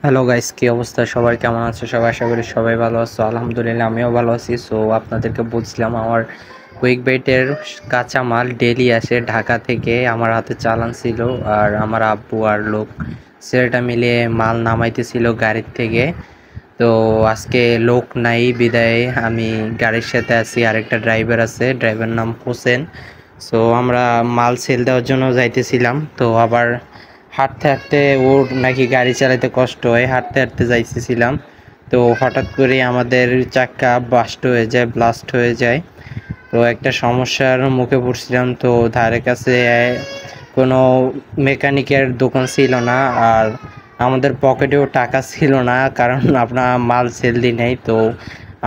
Hello guys, কি অবস্থা? সবাই কেমন আছে? সবাই আশা করি সবাই ভালো আছো। আলহামদুলিল্লাহ আমিও ভালো আছি। সো আপনাদেরকে বলছিলাম আমার কুইক বাইটের কাঁচামাল ডেলি আসে ঢাকা থেকে। আমার হাতে চালান ছিল আর আমার আব্বু আর লোক ছেলেটা মিলে মাল নামাইতেছিল গাড়ির থেকে। তো আজকে লোক নাই বিদায় আমি গাড়ির সাথে আছি, আরেকটা ড্রাইভার আছে, ড্রাইভার নাম হোসেন। সো আমরা মাল সেল দেওয়ার জন্য যাইতেছিলাম। তো আবার হাঁটতে হাঁটতে ওর নাকি গাড়ি চালাতে কষ্ট হয়, হাঁটতে হাঁটতে যাইতেছিলাম। তো হঠাৎ করে আমাদের চাক্কা ব্লাস্ট হয়ে যায়। তো একটা সমস্যার মুখে পড়ছিলাম। তো ধারে কাছে কোনো মেকানিকের দোকান ছিল না, আর আমাদের পকেটেও টাকা ছিল না, কারণ আপনার মাল সেল দিই নাই। তো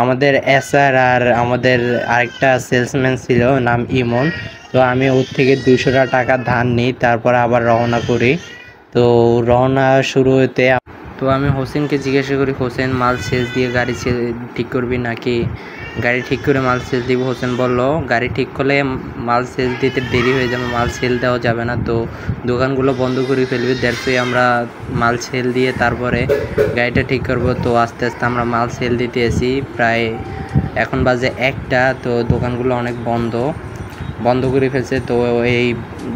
আমাদের এসআর আর আমাদের আরেকটা সেলসম্যান ছিল নাম ইমন। তো আমি ওর থেকে 200 টাকা ধার নিই, তারপর আবার রওনা করি। তো রওনা শুরু হতে তো আমি হোসেনকে জিজ্ঞাসা করি, হোসেন মাল সেচ দিয়ে গাড়ি ঠিক করবি নাকি গাড়ি ঠিক করে মাল সেচ দিব? হোসেন বলল গাড়ি ঠিক করলে মাল সেচ দিতে দেরি হয়ে যাবে, মাল সেল দেওয়া যাবে না, তো দোকানগুলো বন্ধ করে ফেলবি। দ্যাটসই আমরা মাল সেল দিয়ে তারপরে গাড়িটা ঠিক করব। তো আস্তে আস্তে আমরা মাল সেল দিতে এসি, প্রায় এখন বাজে 1টা। তো দোকানগুলো অনেক বন্ধ করে ফেলছে। তো এই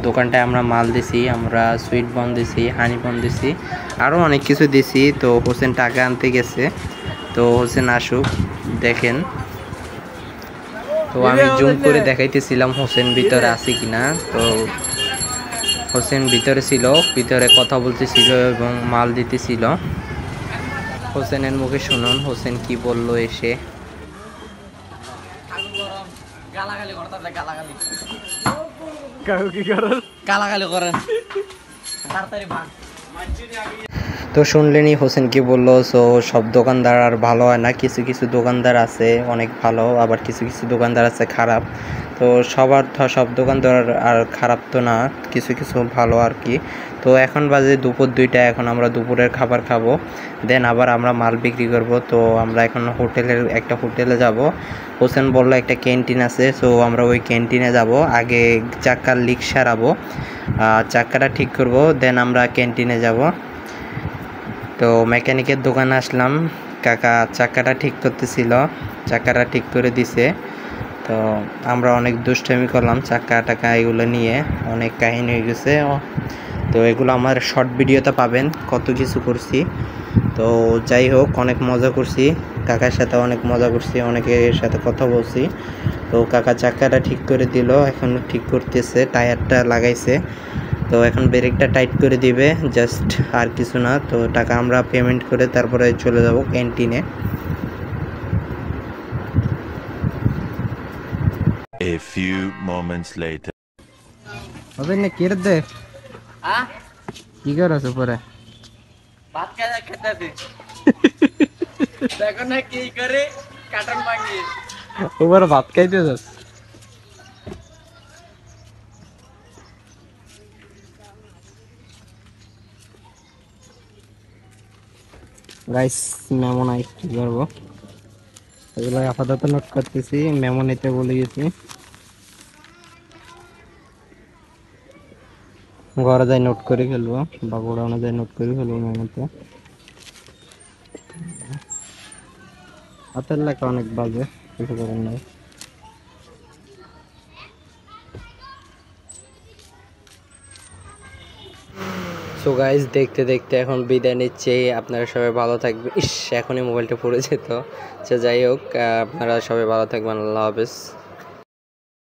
দোকানটায় আমরা মাল দিছি, আমরা সুইট বন দিছি, হানি বন দিছি, আরও অনেক কিছু দিছি। তো হোসেন টাকা আনতে গেছে। তো হোসেন আসুক, দেখেন। তো আমি জুম করে দেখাইতেছিলাম হোসেন ভিতরে আছে কিনা। তো হোসেন ভিতরে ছিল, ভিতরে কথা বলতেছিল এবং মাল দিতেছিল। হোসেনের মুখে শুনুন হোসেন কি বলল এসে। গালাগালি করেন। তো শুনলেনই হোসেন কি বললো। সো সব দোকানদার আর ভালো হয় না, কিছু কিছু দোকানদার আছে অনেক ভালো, আবার কিছু কিছু দোকানদার আছে খারাপ। তো সব দোকানদার আর খারাপ তো না, কিছু কিছু ভালো আর কি। তো এখন বাজে দুপুর 2টা, এখন আমরা দুপুরের খাবার খাবো, দেন আবার আমরা মাল বিক্রি করব। তো আমরা এখন একটা হোটেলে যাব। হোসেন বলল একটা ক্যান্টিন আছে, সো আমরা ওই ক্যান্টিনে যাব। আগে চাক্কার লিক সারাবো, চাক্কাটা ঠিক করব, দেন আমরা ক্যান্টিনে যাব। তো মেকানিকের দোকানে আসলাম, কাকা চাক্কাটা ঠিক করতেছিল, চাক্কাটা ঠিক করে দিছে। তো আমরা অনেক দুষ্টামি করলাম চাক্কা টাকা এগুলো নিয়ে, অনেক কাহিনী হয়ে গেছে। তো এগুলো আমার শর্ট ভিডিওতে পাবেন, কত কিছু করছি। তো যাই হোক, অনেক মজা করছি, কাকার সাথে অনেক মজা করছি, অনেকের সাথে কথা বলছি। তো কাকা চাক্কাটা ঠিক করে দিল, এখন ঠিক করতেছে, টায়ারটা লাগাইছে। তো এখন ব্রেকটা টাইট করে দিবে, জাস্ট আর কিছু না। তো টাকা আমরা পেমেন্ট করে তারপরে চলে যাব ক্যান্টিনে। A few moments later. হবে না কেড়ে দে, কি করছ পরে? ভাত খাইতে খেতে দেখো না কি করে কাটন ভাঙিয়ে ওবার ভাত খাইতে যাস। গাইস মেমো নাই, কি করবো? এগুলো আপাতত নোট করতেছি, মেমো নিতে বলে গেছি। ঘরে যাই নোট করে ফেলবো, বা গোডাউনে যাই নোট করে ফেলবো মেমোতে। হাতের লেখা অনেক বাজে, কিছু করার নাই। সো গাইস, দেখতে দেখতে এখন বিদায় নিচ্ছে, আপনারা সবাই ভালো থাকবেন। ইস, এখনই মোবাইলটা পড়ে যেত। আচ্ছা যাই হোক, আপনারা সবাই ভালো থাকবেন, আল্লাহ হাফেজ।